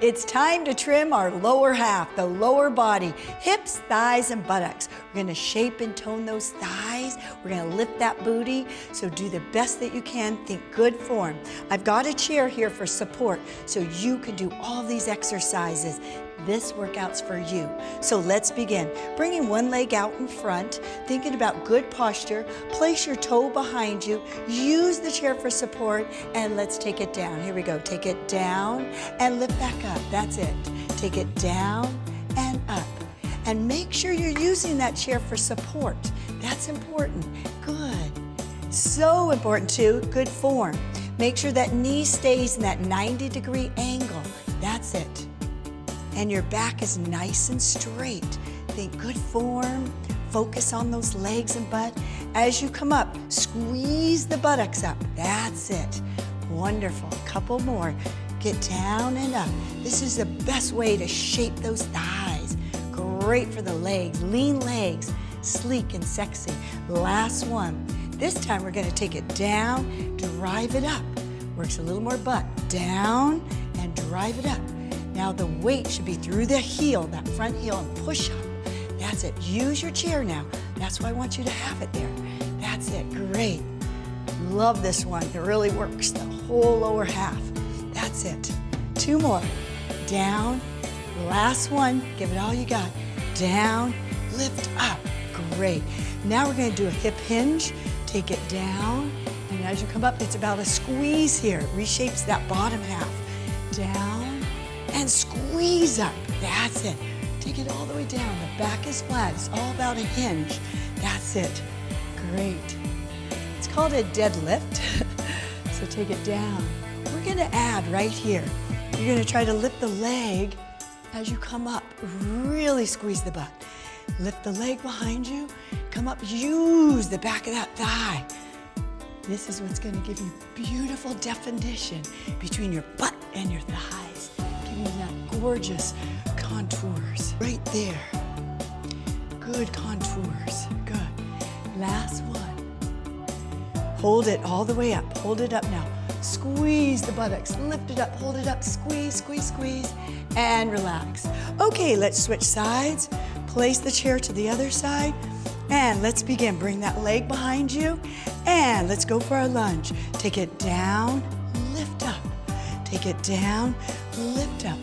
It's time to trim our lower half, the lower body, hips, thighs, and buttocks. We're gonna shape and tone those thighs. We're gonna lift that booty. So do the best that you can, think good form. I've got a chair here for support so you can do all these exercises. This workout's for you. So let's begin. Bringing one leg out in front, thinking about good posture. Place your toe behind you. Use the chair for support, and let's take it down. Here we go. Take it down and lift back up. That's it. Take it down and up. And make sure you're using that chair for support. That's important. Good. So important too. Good form. Make sure that knee stays in that 90-degree angle. That's it. And your back is nice and straight. Think good form. Focus on those legs and butt. As you come up, squeeze the buttocks up. That's it. Wonderful. A couple more. Get down and up. This is the best way to shape those thighs. Great for the legs. Lean legs. Sleek and sexy. Last one. This time we're going to take it down, drive it up. Works a little more butt. Down and drive it up. Now the weight should be through the heel, that front heel, and push up. That's it. Use your chair now. That's why I want you to have it there. That's it. Great. Love this one. It really works the whole lower half. That's it. Two more. Down. Last one. Give it all you got. Down. Lift up. Great. Now we're going to do a hip hinge. Take it down. And as you come up, it's about a squeeze here. It reshapes that bottom half. Down. And squeeze up. That's it. Take it all the way down. The back is flat. It's all about a hinge. That's it. Great. It's called a deadlift. So take it down. We're going to add right here. You're going to try to lift the leg as you come up. Really squeeze the butt. Lift the leg behind you. Come up. Use the back of that thigh. This is what's going to give you beautiful definition between your butt and your thighs. That gorgeous contours right there. Good contours. Good. Last one. Hold it all the way up. Hold it up now. Squeeze the buttocks. Lift it up. Hold it up. Squeeze, squeeze, squeeze. And relax. Okay, let's switch sides. Place the chair to the other side. And let's begin. Bring that leg behind you. And let's go for our lunge. Take it down. Lift up. Take it down. Lift up.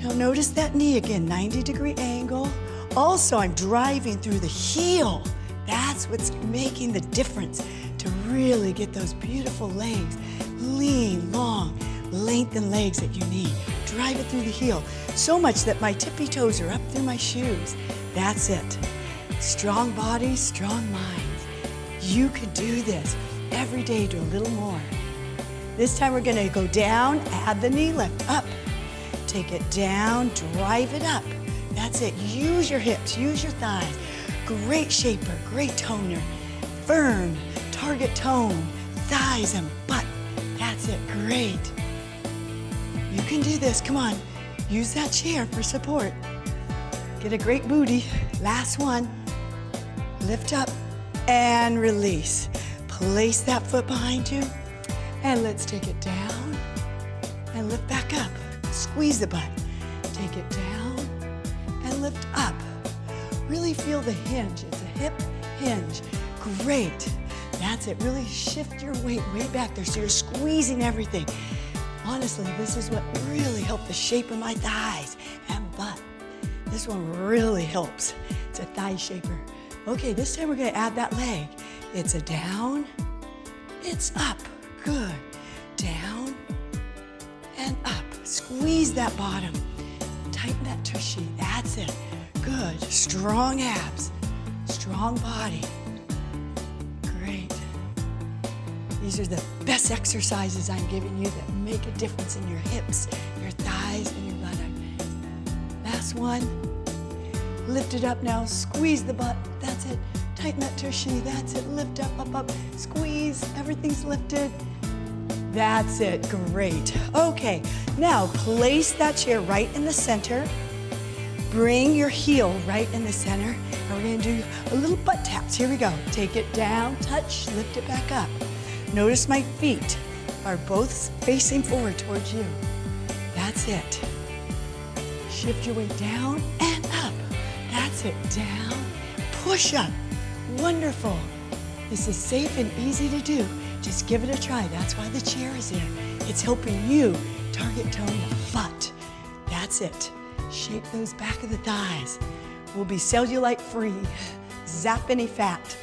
Now notice that knee again, 90-degree angle. Also, I'm driving through the heel. That's what's making the difference to really get those beautiful legs, lean, long, lengthened legs that you need. Drive it through the heel. So much that my tippy toes are up through my shoes. That's it. Strong bodies, strong minds. You can do this every day, do a little more. This time we're gonna go down, add the knee lift, up. Take it down, drive it up. That's it. Use your hips, use your thighs. Great shaper, great toner. Firm, target tone, thighs and butt. That's it, great. You can do this, come on. Use that chair for support. Get a great booty. Last one. Lift up and release. Place that foot behind you. And let's take it down and lift back up. Squeeze the butt. Take it down and lift up. Really feel the hinge. It's a hip hinge. Great. That's it. Really shift your weight way back there so you're squeezing everything. Honestly, this is what really helped the shape of my thighs and butt. This one really helps. It's a thigh shaper. Okay, this time we're going to add that leg. It's a down. It's up. Good. Down and up. Squeeze that bottom. Tighten that tushy. That's it. Good. Strong abs. Strong body. Great. These are the best exercises I'm giving you that make a difference in your hips, your thighs, and your buttock. Last one. Lift it up now. Squeeze the butt. That's it. Tighten that tushy. That's it. Lift up, up, up. Squeeze. Everything's lifted. That's it. Great. Okay. Now place that chair right in the center. Bring your heel right in the center. And we're going to do a little butt taps. Here we go. Take it down, touch, lift it back up. Notice my feet are both facing forward towards you. That's it. Shift your weight down and up. That's it, down, push up. Wonderful. This is safe and easy to do. Just give it a try. That's why the chair is there. It's helping you target tone the butt. That's it. Shape those back of the thighs. We'll be cellulite free. Zap any fat.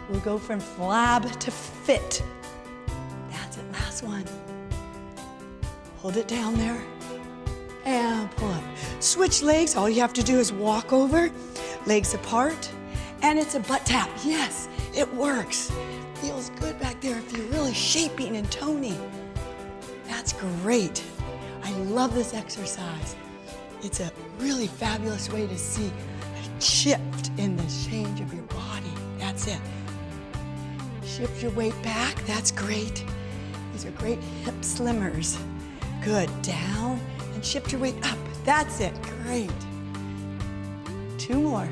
We'll go from flab to fit. That's it, last one. Hold it down there and pull up. Switch legs, all you have to do is walk over, legs apart, and it's a butt tap. Yes, it works. Feels good back there if you're really shaping and toning. That's great. I love this exercise. It's a really fabulous way to see a shift in the change of your body. That's it. Shift your weight back, that's great. These are great hip slimmers. Good, down and shift your weight up. That's it, great. 2 more.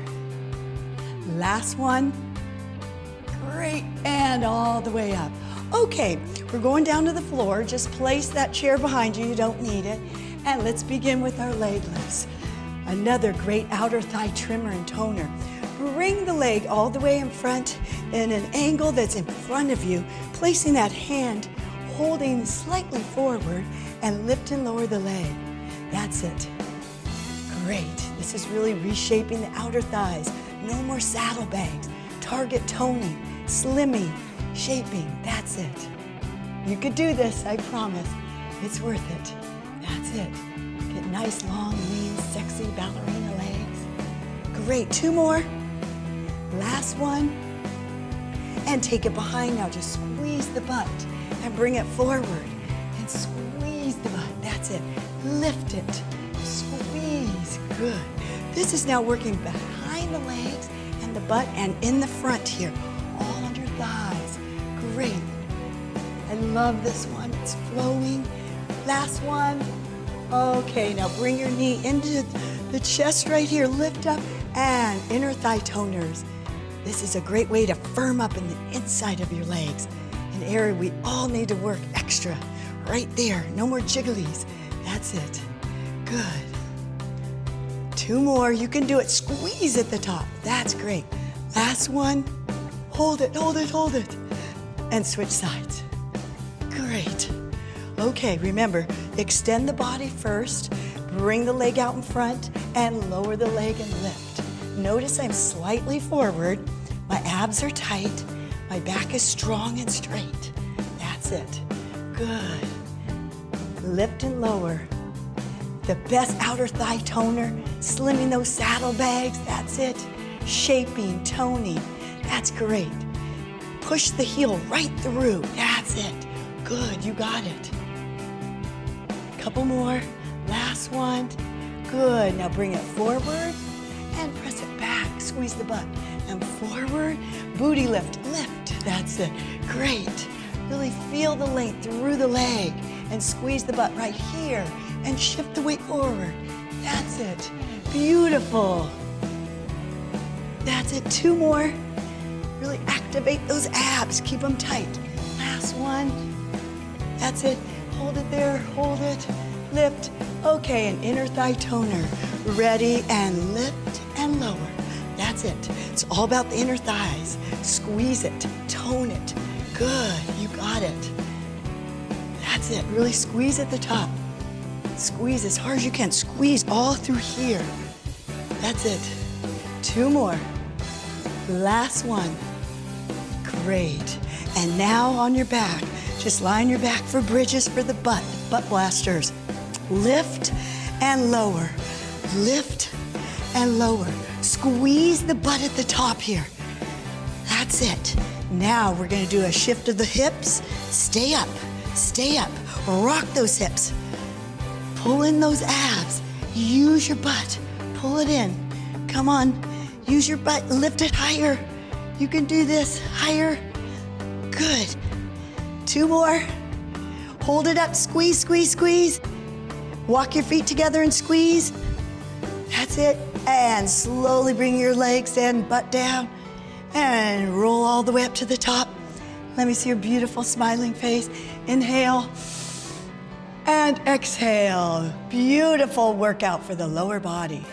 Last one. Great, and all the way up. Okay, we're going down to the floor. Just place that chair behind you, you don't need it. And let's begin with our leg lifts. Another great outer thigh trimmer and toner. Bring the leg all the way in front in an angle that's in front of you, placing that hand, holding slightly forward, and lift and lower the leg. That's it. Great. This is really reshaping the outer thighs. No more saddlebags. Target toning, slimming, shaping. That's it. You could do this, I promise. It's worth it. That's it. Get nice, long, lean, sexy ballerina legs. Great. 2 more. Last one. And take it behind now. Just squeeze the butt and bring it forward. And squeeze the butt. That's it. Lift it. Squeeze. Good. This is now working behind the legs and the butt and in the front here. All under thighs. Great. I love this one. It's flowing. Last one. Okay, now bring your knee into the chest right here. Lift up and inner thigh toners. This is a great way to firm up in the inside of your legs. An area we all need to work extra. Right there. No more jigglies. That's it. Good. 2 more. You can do it. Squeeze at the top. That's great. Last one. Hold it, hold it, hold it. And switch sides. Great. Okay, remember, extend the body first, bring the leg out in front, and lower the leg and lift. Notice I'm slightly forward. My abs are tight. My back is strong and straight. That's it. Good. Lift and lower. The best outer thigh toner, slimming those saddlebags. That's it. Shaping, toning. That's great. Push the heel right through. That's it. Good, you got it. Couple more. Last one. Good. Now bring it forward and press it back. Squeeze the butt. And forward. Booty lift. Lift. That's it. Great. Really feel the length through the leg and squeeze the butt right here and shift the weight forward. That's it. Beautiful. That's it. 2 more. Really activate those abs. Keep them tight. Last one. That's it. Hold it there. Hold it. Lift. Okay, an inner thigh toner. Ready, and lift and lower. That's it. It's all about the inner thighs. Squeeze it. Tone it. Good. You got it. That's it. Really squeeze at the top. Squeeze as hard as you can. Squeeze all through here. That's it. 2 more. Last one. Great. And now on your back. Just lie on your back for bridges for the butt blasters. Lift and lower. Lift and lower. Squeeze the butt at the top here. That's it. Now we're going to do a shift of the hips. Stay up. Stay up. Rock those hips. Pull in those abs. Use your butt. Pull it in. Come on. Use your butt. Lift it higher. You can do this. Higher. Good. 2 more. Hold it up. Squeeze, squeeze, squeeze. Walk your feet together and squeeze. That's it. And slowly bring your legs and butt down. And roll all the way up to the top. Let me see your beautiful smiling face. Inhale. And exhale. Beautiful workout for the lower body.